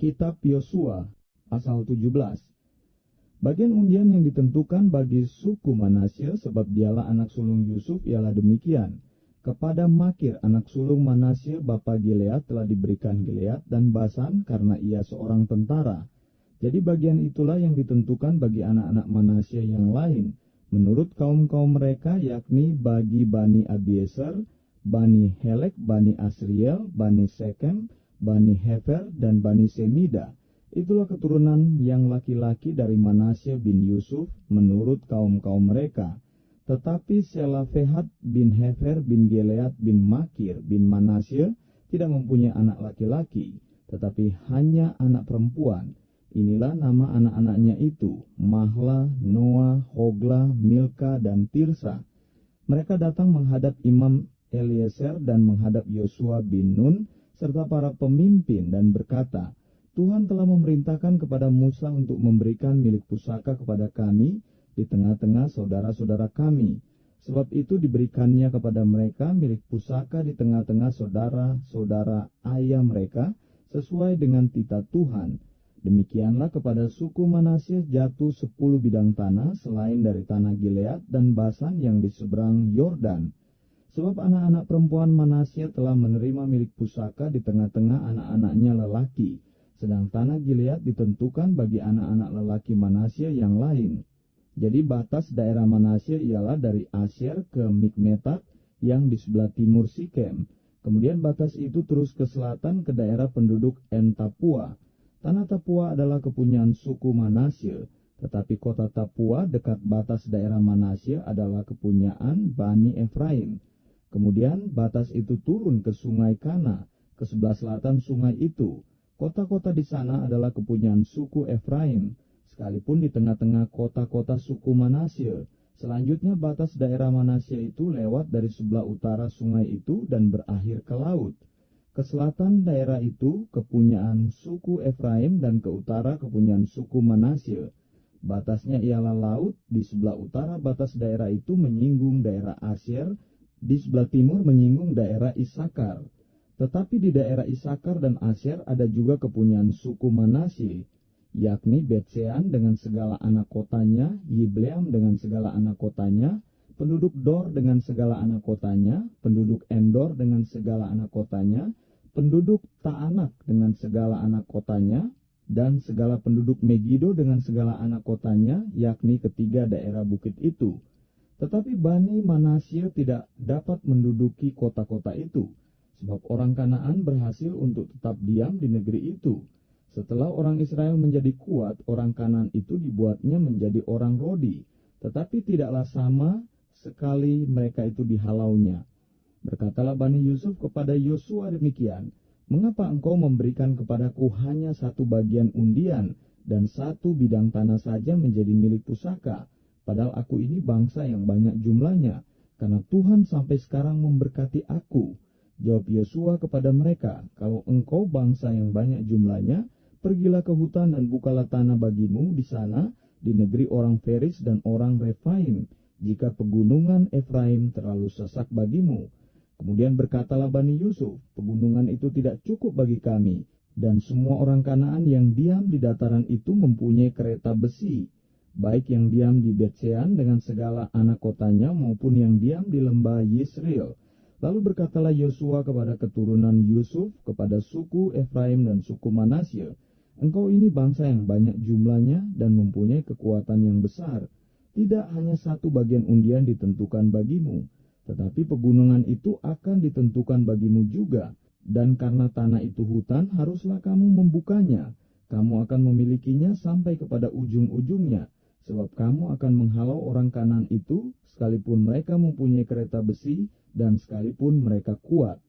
Kitab Yosua, pasal 17. Bagian undian yang ditentukan bagi suku Manasye, sebab dialah anak sulung Yusuf, ialah demikian. Kepada Makir anak sulung Manasye bapa Gilead telah diberikan Gilead dan Basan, karena ia seorang tentara. Jadi bagian itulah yang ditentukan bagi anak-anak Manasye yang lain, menurut kaum-kaum mereka, yakni bagi Bani Abieser, Bani Helek, Bani Asriel, Bani Sekem, Bani Hefer, dan Bani Semida. Itulah keturunan yang laki-laki dari Manasye bin Yusuf menurut kaum-kaum mereka. Tetapi Selafehat bin Hefer bin Gilead bin Makir bin Manasye tidak mempunyai anak laki-laki, tetapi hanya anak perempuan. Inilah nama anak-anaknya itu, Mahla, Noah, Hogla, Milka, dan Tirsa. Mereka datang menghadap Imam Eliezer dan menghadap Yosua bin Nun, serta para pemimpin, dan berkata, Tuhan telah memerintahkan kepada Musa untuk memberikan milik pusaka kepada kami di tengah-tengah saudara-saudara kami. Sebab itu diberikannya kepada mereka milik pusaka di tengah-tengah saudara-saudara ayah mereka, sesuai dengan titah Tuhan. Demikianlah kepada suku Manasye jatuh 10 bidang tanah selain dari tanah Gilead dan Basan yang di seberang Yordan. Sebab anak-anak perempuan Manasye telah menerima milik pusaka di tengah-tengah anak-anaknya lelaki, sedang tanah Gilead ditentukan bagi anak-anak lelaki Manasye yang lain. Jadi batas daerah Manasye ialah dari Asyer ke Mikmetat yang di sebelah timur Sikem. Kemudian batas itu terus ke selatan ke daerah penduduk En-Tapua. Tanah Tapua adalah kepunyaan suku Manasye, tetapi kota Tapua dekat batas daerah Manasye adalah kepunyaan Bani Efraim. Kemudian batas itu turun ke sungai Kana, ke sebelah selatan sungai itu. Kota-kota di sana adalah kepunyaan suku Efraim, sekalipun di tengah-tengah kota-kota suku Manasye. Selanjutnya batas daerah Manasye itu lewat dari sebelah utara sungai itu dan berakhir ke laut. Ke selatan daerah itu kepunyaan suku Efraim dan ke utara kepunyaan suku Manasye. Batasnya ialah laut. Di sebelah utara batas daerah itu menyinggung daerah Asyer, di sebelah timur menyinggung daerah Isakar. Tetapi di daerah Isakar dan Asyer ada juga kepunyaan suku Manasye, yakni Betsean dengan segala anak kotanya, Yibleam dengan segala anak kotanya, penduduk Dor dengan segala anak kotanya, penduduk Endor dengan segala anak kotanya, penduduk Taanak dengan segala anak kotanya, dan segala penduduk Megido dengan segala anak kotanya, yakni ketiga daerah bukit itu. Tetapi Bani Manasye tidak dapat menduduki kota-kota itu, sebab orang Kanaan berhasil untuk tetap diam di negeri itu. Setelah orang Israel menjadi kuat, orang Kanaan itu dibuatnya menjadi orang Rodi, tetapi tidaklah sama sekali mereka itu dihalaunya. Berkatalah Bani Yusuf kepada Yosua demikian, Mengapa engkau memberikan kepadaku hanya satu bagian undian dan satu bidang tanah saja menjadi milik pusaka? Padahal aku ini bangsa yang banyak jumlahnya, karena Tuhan sampai sekarang memberkati aku. Jawab Yosua kepada mereka, Kalau engkau bangsa yang banyak jumlahnya, pergilah ke hutan dan bukalah tanah bagimu di sana, di negeri orang Feris dan orang Refaim, jika pegunungan Efraim terlalu sesak bagimu. Kemudian berkatalah Bani Yusuf, pegunungan itu tidak cukup bagi kami, dan semua orang Kanaan yang diam di dataran itu mempunyai kereta besi, baik yang diam di Betsean dengan segala anak kotanya maupun yang diam di lembah Yisreel. Lalu berkatalah Yosua kepada keturunan Yusuf, kepada suku Efraim dan suku Manasye, Engkau ini bangsa yang banyak jumlahnya dan mempunyai kekuatan yang besar. Tidak hanya satu bagian undian ditentukan bagimu, tetapi pegunungan itu akan ditentukan bagimu juga. Dan karena tanah itu hutan, haruslah kamu membukanya. Kamu akan memilikinya sampai kepada ujung-ujungnya, sebab kamu akan menghalau orang Kanaan itu, sekalipun mereka mempunyai kereta besi dan sekalipun mereka kuat.